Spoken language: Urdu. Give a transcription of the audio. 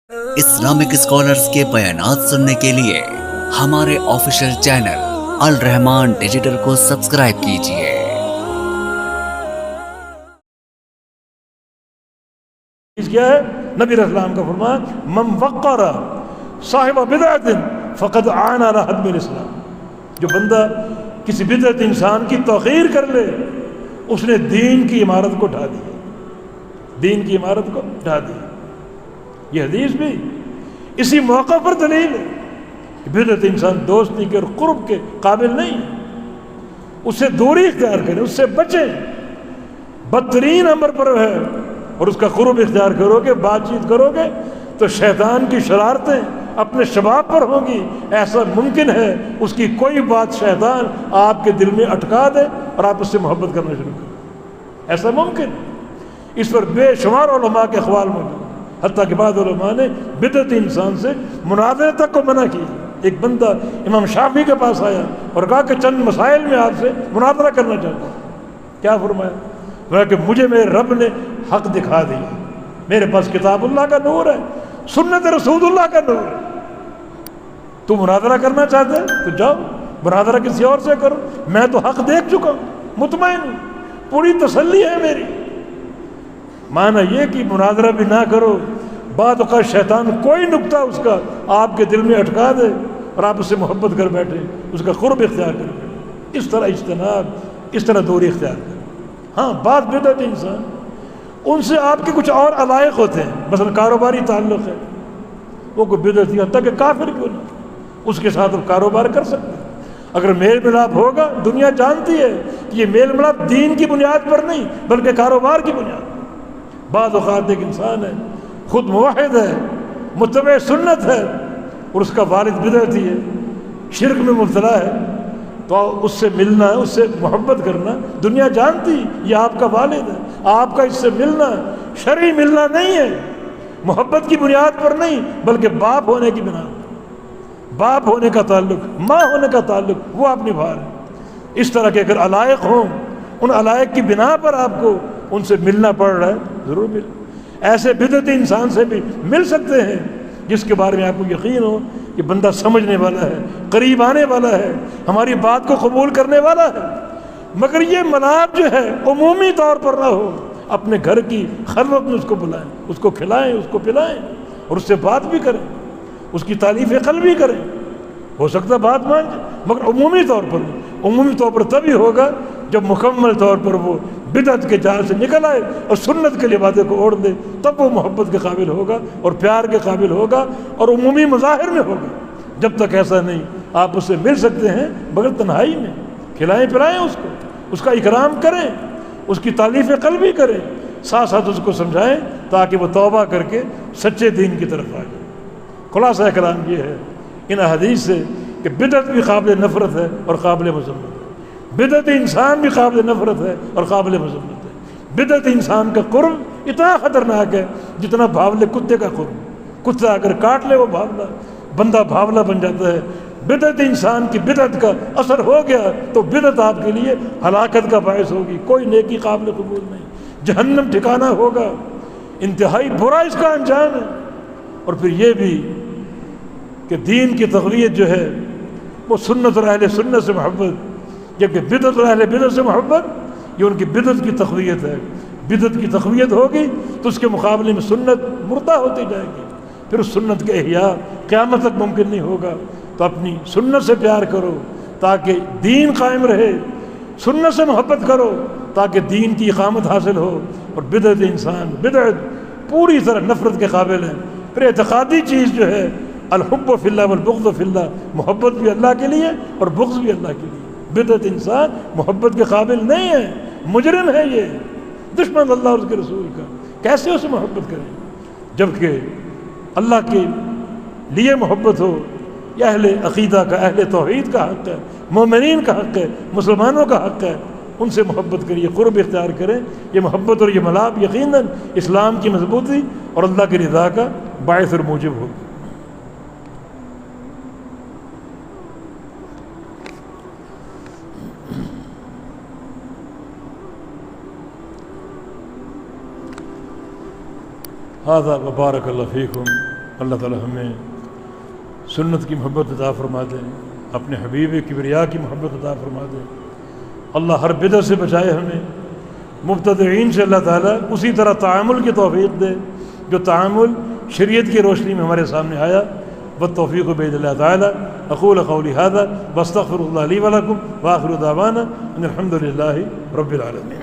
اسلامک اسکالرز کے بیانات سننے کے لیے ہمارے آفیشیل چینل الرحمان ڈیجیٹل کو سبسکرائب کیجیے۔ کیا ہے نبی علیہ السلام کا فرمان، من وقر صاحب بدعت فقد عان علی حدم الاسلام، جو بندہ کسی بدعت انسان کی توقیر کر لے اس نے دین کی عمارت کو ڈھا دیا، دین کی عمارت کو ڈھا دیا۔ یہ حدیث بھی اسی موقع پر دلیل ہے کہ بدعت انسان دوستی کے اور قرب کے قابل نہیں ہے، اس سے دوری اختیار کریں، اس سے بچیں۔ بدترین امر پر ہے اور اس کا قرب اختیار کرو گے، بات چیت کرو گے تو شیطان کی شرارتیں اپنے شباب پر ہوں گی۔ ایسا ممکن ہے اس کی کوئی بات شیطان آپ کے دل میں اٹکا دے اور آپ اس سے محبت کرنا شروع کریں، ایسا ممکن ہے۔ اس پر بے شمار علماء کے اقوال موجود ہیں، حتیٰ کہ بعض علماء نے بدعت انسان سے مناظرے تک کو منع کیا۔ ایک بندہ امام شافعی کے پاس آیا اور کہا کہ چند مسائل میں آپ سے مناظرہ کرنا چاہتا ہوں۔ کیا فرمایا؟ فرمایا کہ مجھے میرے رب نے حق دکھا دیا، میرے پاس کتاب اللہ کا نور ہے، سنت رسول اللہ کا نور ہے، تو مناظرہ کرنا چاہتے ہیں تو جاؤ مناظرہ کسی اور سے کرو، میں تو حق دیکھ چکا ہوں، مطمئن ہوں، پوری تسلی ہے میری۔ معنی یہ کہ مناظرہ بھی نہ کرو، بعد اوقات شیطان کوئی نکتہ اس کا آپ کے دل میں اٹکا دے اور آپ اس سے محبت کر بیٹھے، اس کا قرب اختیار کر بیٹھے۔ اس طرح اجتناب، اس طرح دوری اختیار کریں۔ ہاں بعض بدعت انسان ان سے آپ کے کچھ اور علائق ہوتے ہیں، مثلا کاروباری تعلق ہے، وہ کوئی بدعت نہیں، حتیٰ کہ کافر کیوں نہ، اس کے ساتھ آپ کاروبار کر سکتے ہیں۔ اگر میل ملاپ ہوگا، دنیا جانتی ہے کہ یہ میل ملاپ دین کی بنیاد پر نہیں بلکہ کاروبار کی بنیاد پر۔ بعض اوقات ایک انسان ہے، خود موحد ہے، متبع سنت ہے، اور اس کا والد بدعتی ہے، شرک میں مبتلا ہے، تو اس سے ملنا، اس سے محبت کرنا، دنیا جانتی یہ آپ کا والد ہے، آپ کا اس سے ملنا شرعی ملنا نہیں ہے، محبت کی بنیاد پر نہیں بلکہ باپ ہونے کی بنا پر، باپ ہونے کا تعلق، ماں ہونے کا تعلق وہ آپ نبھا رہے ہیں۔ اس طرح کے اگر علائق ہوں، ان علائق کی بنا پر آپ کو ان سے ملنا پڑ رہا ہے، ضرور مل۔ ایسے بدعتی انسان سے بھی مل سکتے ہیں جس کے بارے میں آپ کو یقین ہو کہ بندہ سمجھنے والا ہے، قریب آنے والا ہے، ہماری بات کو قبول کرنے والا ہے، مگر یہ ملاپ جو ہے عمومی طور پر نہ ہو، اپنے گھر کی خلوت میں اس کو بلائیں، اس کو کھلائیں، اس کو پلائیں، اور اس سے بات بھی کریں، اس کی تعریف قلب بھی کریں، ہو سکتا ہے بات مان جائے، مگر عمومی طور پر نہیں۔ عمومی طور پر تبھی ہوگا جب مکمل طور پر وہ بدعت کے جال سے نکل آئے اور سنت کے لبادے کو اوڑھ دے، تب وہ محبت کے قابل ہوگا اور پیار کے قابل ہوگا اور عمومی مظاہر میں ہوگا۔ جب تک ایسا نہیں، آپ اس سے مل سکتے ہیں مگر تنہائی میں، کھلائیں پلائیں اس کو، اس کا اکرام کریں، اس کی تعریف قلبی کریں، ساتھ ساتھ اس کو سمجھائیں تاکہ وہ توبہ کر کے سچے دین کی طرف آ جائے۔ خلاصہ کلام یہ ہے ان حدیث سے کہ بدعت بھی قابل نفرت ہے اور قابل مذمت ہے، بدعت انسان بھی قابل نفرت ہے اور قابل مذمت ہے۔ بدعت انسان کا قرب اتنا خطرناک ہے جتنا بھاولے کتے کا قرب، کتا اگر کاٹ لے وہ بھاولا، بندہ بھاولا بن جاتا ہے۔ بدعت انسان کی بدعت کا اثر ہو گیا تو بدعت آپ کے لیے ہلاکت کا باعث ہوگی، کوئی نیکی قابل قبول نہیں، جہنم ٹھکانہ ہوگا، انتہائی برا اس کا انجام ہے۔ اور پھر یہ بھی کہ دین کی تقویت جو ہے وہ سنت اور اہل سنت سے محبت، جبکہ بدعت اور اہل بدعت سے محبت یہ ان کی بدعت کی تقویت ہے۔ بدعت کی تقویت ہوگی تو اس کے مقابلے میں سنت مردہ ہوتی جائے گی، پھر اس سنت کے احیاء قیامت تک ممکن نہیں ہوگا۔ تو اپنی سنت سے پیار کرو تاکہ دین قائم رہے، سنت سے محبت کرو تاکہ دین کی اقامت حاصل ہو، اور بدعت انسان، بدعت پوری طرح نفرت کے قابل ہے۔ پھر اعتقادی چیز جو ہے الحب فی اللہ والبغض فی اللہ، محبت بھی اللہ کے لیے اور بغض بھی اللہ کے لیے۔ بدعت انسان محبت کے قابل نہیں ہے، مجرم ہے، یہ دشمن اللہ اور اس کے رسول کا، کیسے اسے محبت کریں؟ جبکہ اللہ کے لیے محبت ہو، یہ اہل عقیدہ کا، اہل توحید کا حق ہے، مومنین کا حق ہے، مسلمانوں کا حق ہے، ان سے محبت کریے، قرب اختیار کریں۔ یہ محبت اور یہ ملاپ یقیناً اسلام کی مضبوطی اور اللہ کی رضا کا باعث اور موجب ہوگا۔ هذا وبارك الله فيكم اللہ تعالی ہمیں سنت کی محبت عطا فرما دے، اپنے حبیب کبریا کی محبت عطا فرما دے، اللہ ہر بدعت سے بچائے ہمیں، مبتدعین سے اللہ تعالیٰ اسی طرح تعامل کی توفیق دے جو تعامل شریعت کی روشنی میں ہمارے سامنے آیا، والتوفیق بید اللہ تعالیٰ۔ اقول قولی ھذا واستغفر اللہ لی ولکم وآخر دعوانا ان الحمد للہ رب العالمین۔